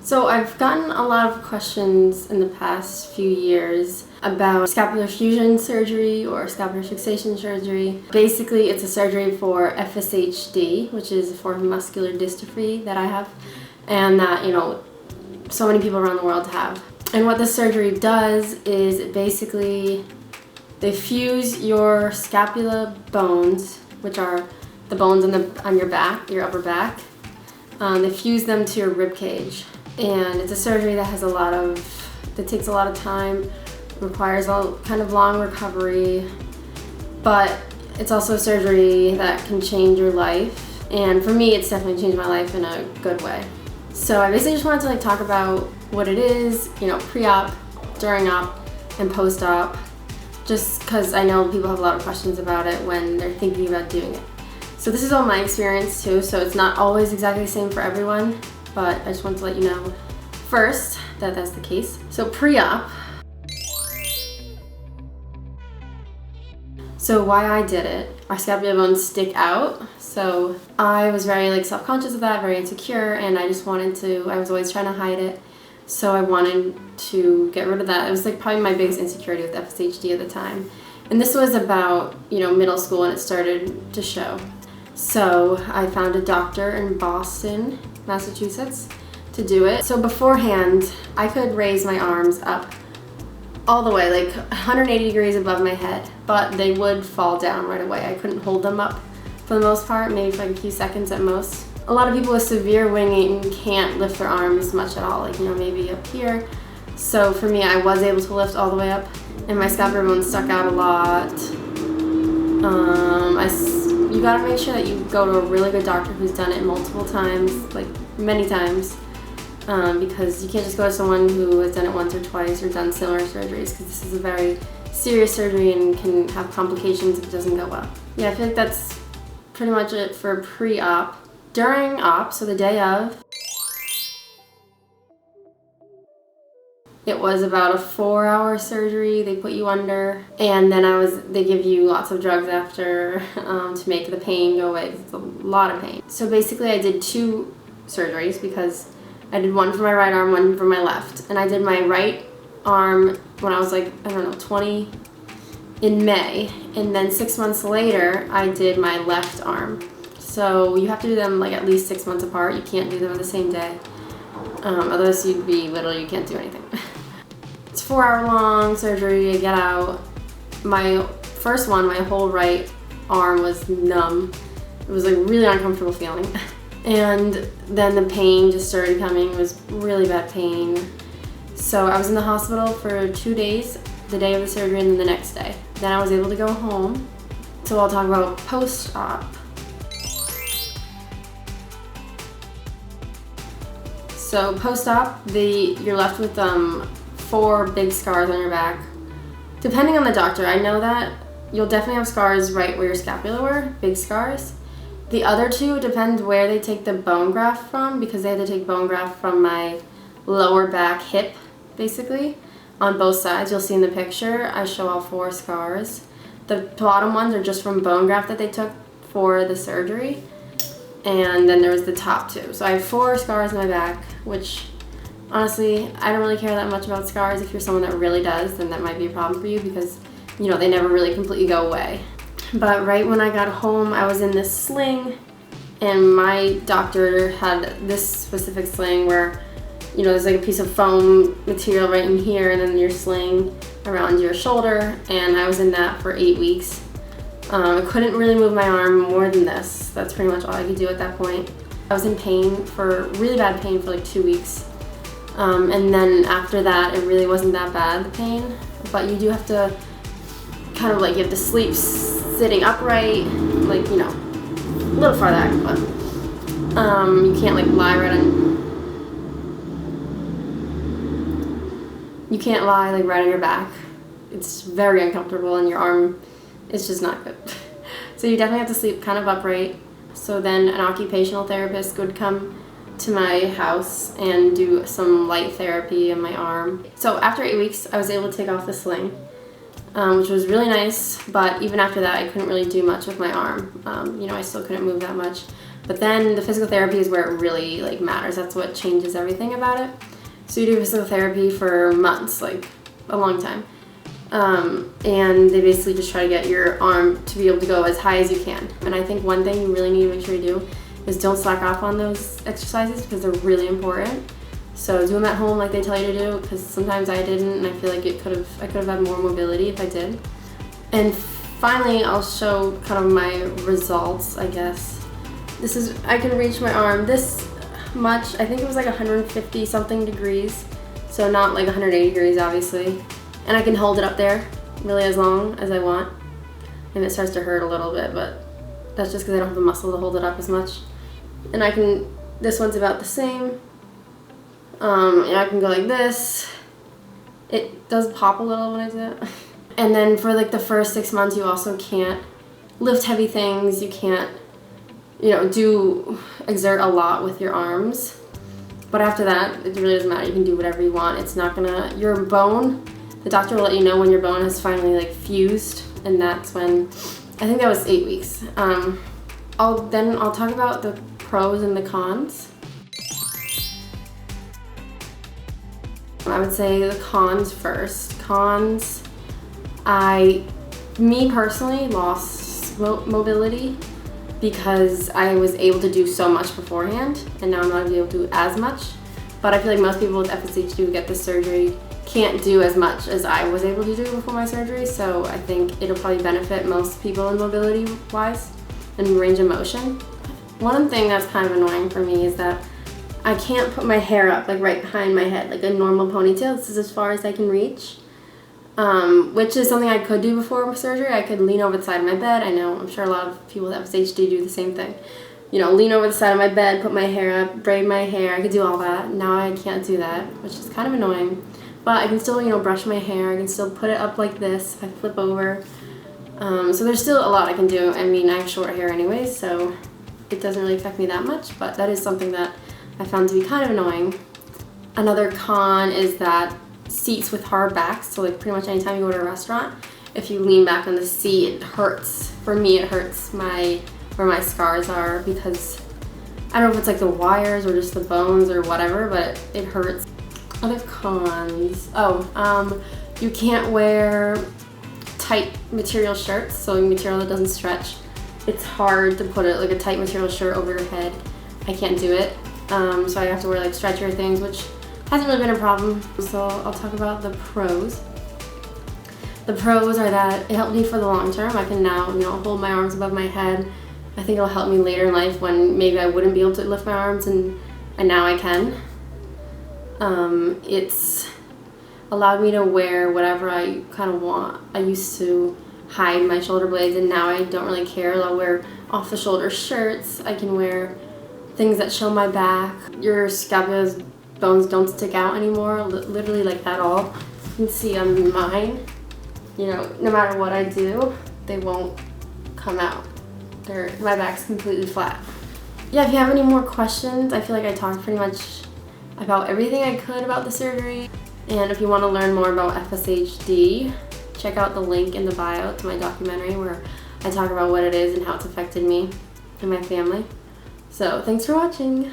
So I've gotten a lot of questions in the past few years about scapular fusion surgery or scapular fixation surgery. Basically, it's a surgery for FSHD, which is for muscular dystrophy that I have, and that, so many people around the world have. And what this surgery does is basically they fuse your scapula bones, which are the bones on your back, your upper back. They fuse them to your rib cage. And it's a surgery that takes a lot of time, requires a kind of long recovery, but it's also a surgery that can change your life. And for me, it's definitely changed my life in a good way. So I basically just wanted to talk about what it is, pre-op, during op, and post-op, just because I know people have a lot of questions about it when they're thinking about doing it. So this is all my experience too, so it's not always exactly the same for everyone, but I just wanted to let you know first that that's the case. So pre-op, so why I did it, our scapular bones stick out, so I was very self-conscious of that, very insecure, and I was always trying to hide it, so I wanted to get rid of that. It was probably my biggest insecurity with FSHD at the time, and this was about middle school when it started to show. So I found a doctor in Boston, Massachusetts, to do it. So beforehand, I could raise my arms up all the way, 180 degrees above my head, but they would fall down right away. I couldn't hold them up for the most part, maybe for a few seconds at most. A lot of people with severe winging can't lift their arms much at all, maybe up here. So for me, I was able to lift all the way up, and my scapular bones stuck out a lot. You gotta make sure that you go to a really good doctor who's done it multiple times, many times, because you can't just go to someone who has done it once or twice or done similar surgeries, because this is a very serious surgery and can have complications if it doesn't go well. Yeah, I feel like that's pretty much it for pre-op. During op, so the day of, it was about a 4-hour surgery. They put you under, and then they give you lots of drugs after to make the pain go away. It's a lot of pain. So basically I did 2 surgeries because I did one for my right arm, one for my left. And I did my right arm when I was 20 in May. And then 6 months later, I did my left arm. So you have to do them at least 6 months apart. You can't do them on the same day. Otherwise you can't do anything. It's 4-hour long surgery. I get out. My first one, my whole right arm was numb. It was a really uncomfortable feeling. And then the pain just started coming. It was really bad pain. So I was in the hospital for 2 days, the day of the surgery and then the next day. Then I was able to go home. So I'll talk about post-op. So post-op, you're left with 4 big scars on your back. Depending on the doctor, I know that you'll definitely have scars right where your scapula were, big scars. The other 2 depend where they take the bone graft from, because they had to take bone graft from my lower back hip, basically, on both sides. You'll see in the picture, I show all 4 scars. The bottom ones are just from bone graft that they took for the surgery. And then there was the top 2. So I have 4 scars on my back, which honestly, I don't really care that much about scars. If you're someone that really does, then that might be a problem for you because, they never really completely go away. But right when I got home, I was in this sling, and my doctor had this specific sling where, there's a piece of foam material right in here, and then your sling around your shoulder, and I was in that for 8 weeks. I couldn't really move my arm more than this. That's pretty much all I could do at that point. I was in pain, really bad pain for 2 weeks. And then after that, it really wasn't that bad, the pain. But you do have to you have to sleep sitting upright, a little far back, but you can't lie right on. You can't lie right on your back. It's very uncomfortable, and your arm, it's just not good. So you definitely have to sleep kind of upright. So then an occupational therapist would come to my house and do some light therapy on my arm. So after 8 weeks, I was able to take off the sling, which was really nice, but even after that, I couldn't really do much with my arm. I still couldn't move that much. But then the physical therapy is where it really like matters. That's what changes everything about it. So you do physical therapy for months, like a long time. And they basically just try to get your arm to be able to go as high as you can. And I think one thing you really need to make sure you do is don't slack off on those exercises because they're really important. So do them at home like they tell you to do, because sometimes I didn't, and I feel like I could have had more mobility if I did. And finally, I'll show kind of my results, I guess. I can reach my arm this much. I think it was like 150 something degrees, so not like 180 degrees obviously. And I can hold it up there really as long as I want. And it starts to hurt a little bit, but that's just because I don't have the muscle to hold it up as much. And this one's about the same. And I can go like this. It does pop a little when I do it. And then for like the first 6 months, you also can't lift heavy things. You can't, exert a lot with your arms. But after that, it really doesn't matter. You can do whatever you want. It's not gonna, your bone, the doctor will let you know when your bone has finally like fused, and that's when, I think that was 8 weeks. I'll talk about the pros and the cons. I would say the cons first. Cons, me personally lost mobility because I was able to do so much beforehand, and now I'm not going to be able to do as much. But I feel like most people with FSHD who get this surgery can't do as much as I was able to do before my surgery, so I think it'll probably benefit most people in mobility-wise and range of motion. One thing that's kind of annoying for me is that I can't put my hair up like right behind my head like a normal ponytail. This is as far as I can reach, which is something I could do before surgery. I could lean over the side of my bed. I know, I'm sure a lot of people with FSHD do the same thing. Lean over the side of my bed, put my hair up, braid my hair. I could do all that. Now I can't do that, which is kind of annoying. But I can still, brush my hair. I can still put it up like this if I flip over. So there's still a lot I can do. I mean, I have short hair anyways, so it doesn't really affect me that much, but that is something that I found to be kind of annoying. Another con is that seats with hard backs, so like pretty much anytime you go to a restaurant, if you lean back on the seat, it hurts. For me, it hurts where my scars are, because I don't know if it's like the wires or just the bones or whatever, but it hurts. Other cons, you can't wear tight material shirts, so material that doesn't stretch. It's hard to put like a tight material shirt over your head. I can't do it. So I have to wear like stretchier things, which hasn't really been a problem. So I'll talk about the pros. The pros are that it helped me for the long term. I can now, hold my arms above my head. I think it'll help me later in life when maybe I wouldn't be able to lift my arms, and now I can. It's allowed me to wear whatever I kind of want. I used to hide my shoulder blades, and now I don't really care. I'll wear off-the-shoulder shirts. I can wear things that show my back. Your scapula's bones don't stick out anymore, literally like at all. You can see on mine, no matter what I do, they won't come out. My back's completely flat. Yeah, if you have any more questions, I feel like I talked pretty much about everything I could about the surgery. And if you want to learn more about FSHD, check out the link in the bio to my documentary where I talk about what it is and how it's affected me and my family. So thanks for watching.